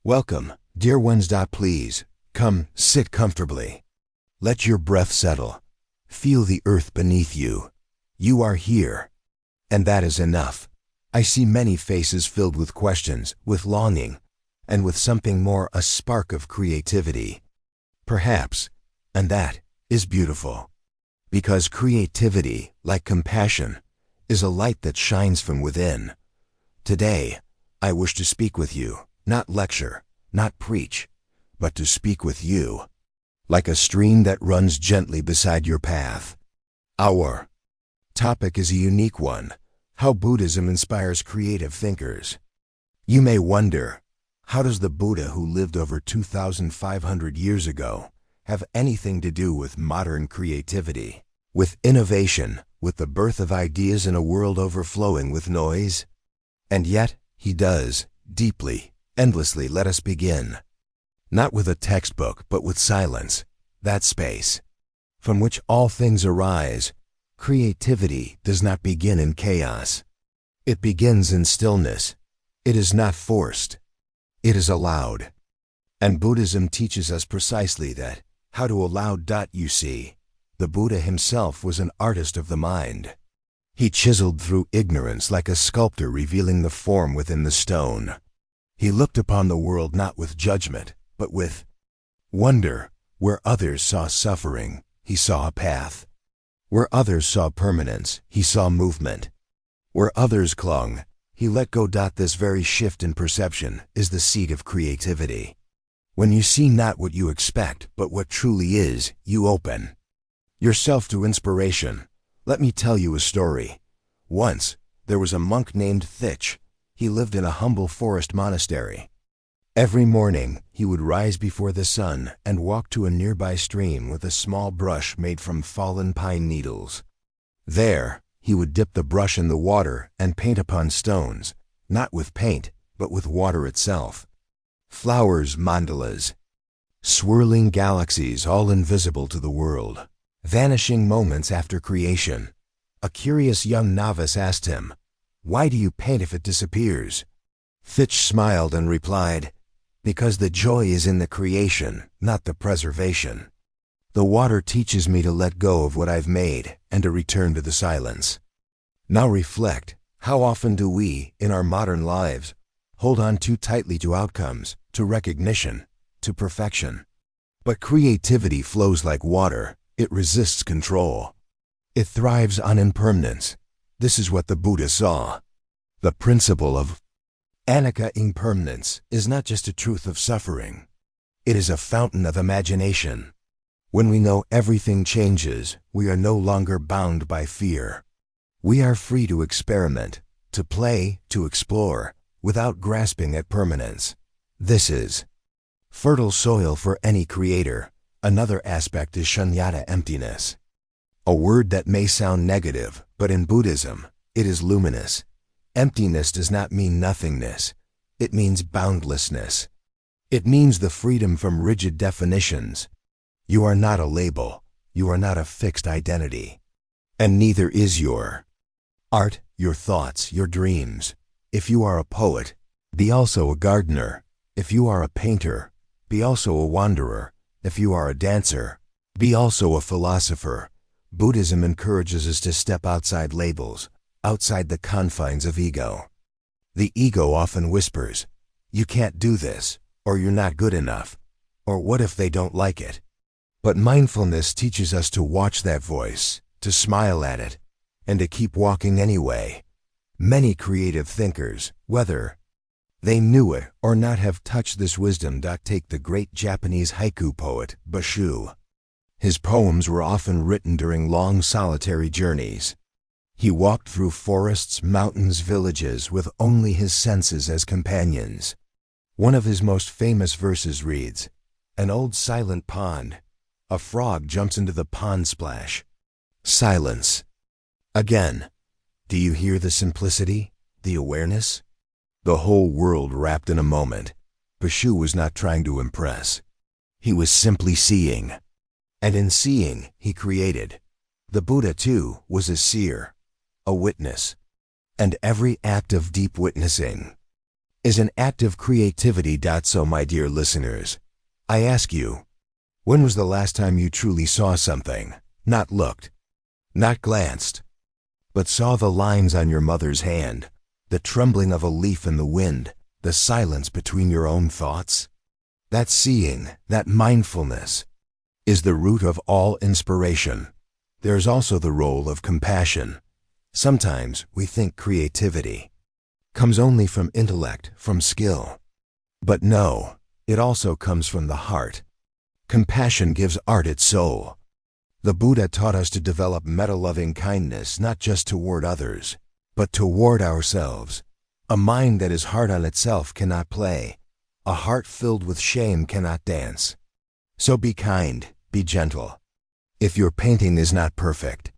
Welcome, dear ones. Please, come, sit comfortably. Let your breath settle. Feel the earth beneath you. You are here. And that is enough. I see many faces filled with questions, with longing, and with something more, a spark of creativity. Perhaps, and that is beautiful. Because creativity, like compassion, is a light that shines from within. Today, I wish to speak with you, not lecture, not preach, but to speak with you, like a stream that runs gently beside your path. Our topic is a unique one: how Buddhism inspires creative thinkers. You may wonder, how does the Buddha, who lived over 2,500 years ago, have anything to do with modern creativity, with innovation, with the birth of ideas in a world overflowing with noise? And yet, he does, deeply, endlessly. Let us begin. Not with a textbook, but with silence, that space from which all things arise. Creativity does not begin in chaos. It begins in stillness. It is not forced. It is allowed. And Buddhism teaches us precisely that, how to allow. You see, the Buddha himself was an artist of the mind. He chiseled through ignorance like a sculptor revealing the form within the stone. He looked upon the world not with judgment, but with wonder. Where others saw suffering, he saw a path. Where others saw permanence, he saw movement. Where others clung, he let go. This very shift in perception is the seed of creativity. When you see not what you expect, but what truly is, you open yourself to inspiration. Let me tell you a story. Once, there was a monk named Thich. He lived in a humble forest monastery. Every morning, he would rise before the sun and walk to a nearby stream with a small brush made from fallen pine needles. There, he would dip the brush in the water and paint upon stones, not with paint, but with water itself. Flowers, mandalas, swirling galaxies, all invisible to the world, vanishing moments after creation. A curious young novice asked him, "Why do you paint if it disappears?" Thich smiled and replied, "Because the joy is in the creation, not the preservation. The water teaches me to let go of what I've made and to return to the silence." Now reflect, how often do we, in our modern lives, hold on too tightly to outcomes, to recognition, to perfection? But creativity flows like water. It resists control. It thrives on impermanence. This is what the Buddha saw. The principle of anicca, impermanence, is not just a truth of suffering. It is a fountain of imagination. When we know everything changes, we are no longer bound by fear. We are free to experiment, to play, to explore, without grasping at permanence. This is fertile soil for any creator. Another aspect is shunyata, emptiness. A word that may sound negative, but in Buddhism, it is luminous. Emptiness does not mean nothingness. It means boundlessness. It means the freedom from rigid definitions. You are not a label. You are not a fixed identity. And neither is your art, your thoughts, your dreams. If you are a poet, be also a gardener. If you are a painter, be also a wanderer. If you are a dancer, be also a philosopher. Buddhism encourages us to step outside labels, outside the confines of ego. The ego often whispers, "You can't do this," or "You're not good enough," or "What if they don't like it?" But mindfulness teaches us to watch that voice, to smile at it, and to keep walking anyway. Many creative thinkers, whether they knew it or not, have touched this wisdom. Take the great Japanese haiku poet, Basho. His poems were often written during long solitary journeys. He walked through forests, mountains, villages with only his senses as companions. One of his most famous verses reads, "An old silent pond. A frog jumps into the pond splash. Silence." Again, do you hear the simplicity, the awareness? The whole world wrapped in a moment. Basho was not trying to impress. He was simply seeing. And in seeing, he created. The Buddha, too, was a seer, a witness. And every act of deep witnessing is an act of creativity. So, my dear listeners, I ask you, when was the last time you truly saw something, not looked, not glanced, but saw the lines on your mother's hand, the trembling of a leaf in the wind, the silence between your own thoughts? That seeing, that mindfulness, is the root of all inspiration. There's also the role of compassion. Sometimes we think creativity comes only from intellect, from skill. But no, it also comes from the heart. Compassion gives art its soul. The Buddha taught us to develop metta-loving kindness not just toward others, but toward ourselves. A mind that is hard on itself cannot play. A heart filled with shame cannot dance. So be kind, be gentle. If your painting is not perfect,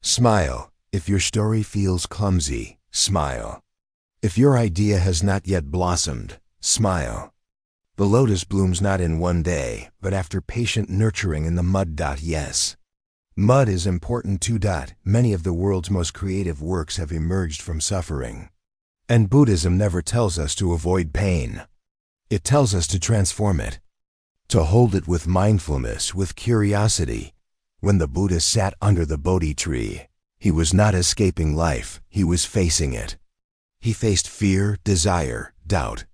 smile. If your story feels clumsy, smile. If your idea has not yet blossomed, smile. The lotus blooms not in one day, but after patient nurturing in the mud. Yes. Mud is important too. Many of the world's most creative works have emerged from suffering. And Buddhism never tells us to avoid pain. It tells us to transform it, to hold it with mindfulness, with curiosity. When the Buddha sat under the Bodhi tree, he was not escaping life, he was facing it. He faced fear, desire, doubt.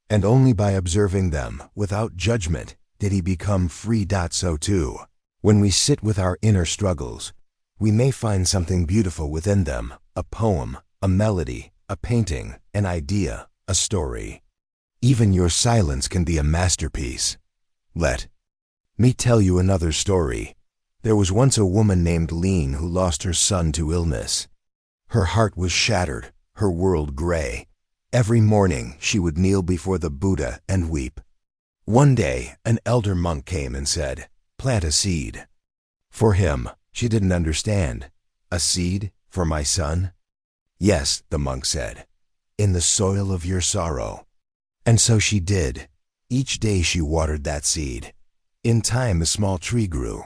And only by observing them, without judgment, did he become free. So too, when we sit with our inner struggles, we may find something beautiful within them, a poem, a melody, a painting, an idea, a story. Even your silence can be a masterpiece. Let me tell you another story. There was once a woman named Lean who lost her son to illness. Her heart was shattered, her world gray. Every morning she would kneel before the Buddha and weep. One day, an elder monk came and said, "Plant a seed." For him, she didn't understand. "A seed for my son?" "Yes," the monk said, "in the soil of your sorrow." And so she did. Each day she watered that seed. In time, a small tree grew.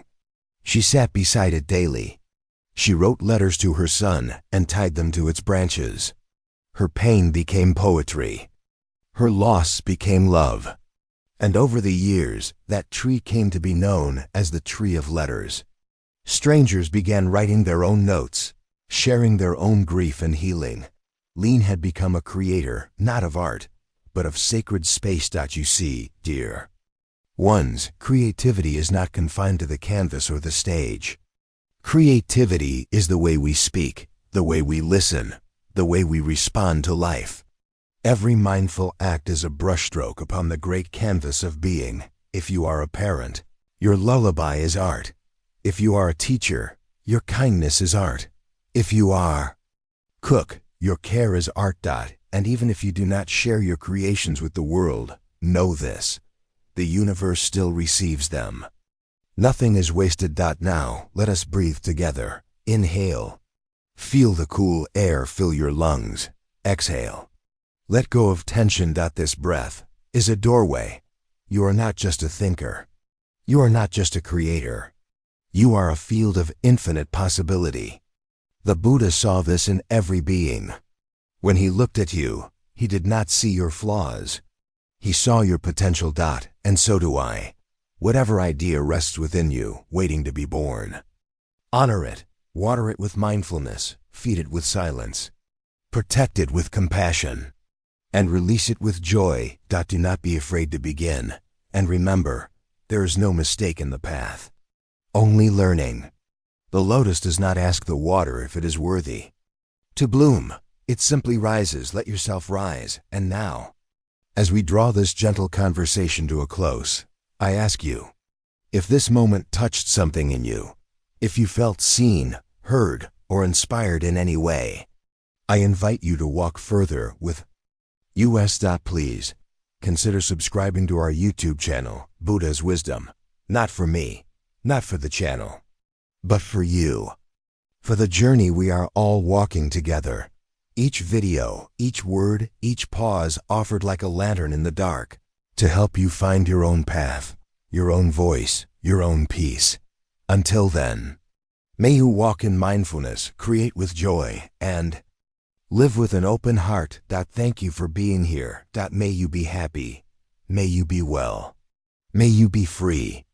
She sat beside it daily. She wrote letters to her son and tied them to its branches. Her pain became poetry. Her loss became love. And over the years, that tree came to be known as the Tree of Letters. Strangers began writing their own notes, sharing their own grief and healing. Lean had become a creator, not of art, but of sacred space. You see, dear ones, creativity is not confined to the canvas or the stage. Creativity is the way we speak, the way we listen, the way we respond to life. Every mindful act is a brushstroke upon the great canvas of being. If you are a parent, your lullaby is art. If you are a teacher, your kindness is art. If you are cook, your care is art. And even if you do not share your creations with the world, know this: the universe still receives them. Nothing is wasted. Now, let us breathe together. Inhale. Feel the cool air fill your lungs. Exhale. Let go of tension. This breath is a doorway. You are not just a thinker. You are not just a creator. You are a field of infinite possibility. The Buddha saw this in every being. When he looked at you, he did not see your flaws. He saw your potential. And so do I. Whatever idea rests within you, waiting to be born, honor it, water it with mindfulness, feed it with silence, protect it with compassion, and release it with joy. Do not be afraid to begin. And remember, there is no mistake in the path, only learning. The lotus does not ask the water if it is worthy to bloom. It simply rises. Let yourself rise. And now, as we draw this gentle conversation to a close, I ask you, if this moment touched something in you, if you felt seen, heard, or inspired in any way, I invite you to walk further with us. Please consider subscribing to our YouTube channel, Buddha's Wisdom. Not for me, not for the channel, but for you. For the journey we are all walking together. Each video, each word, each pause offered like a lantern in the dark to help you find your own path, your own voice, your own peace. Until then, may you walk in mindfulness, create with joy, and Live with an open heart. Thank you for being here. May you be happy. May you be well. May you be free.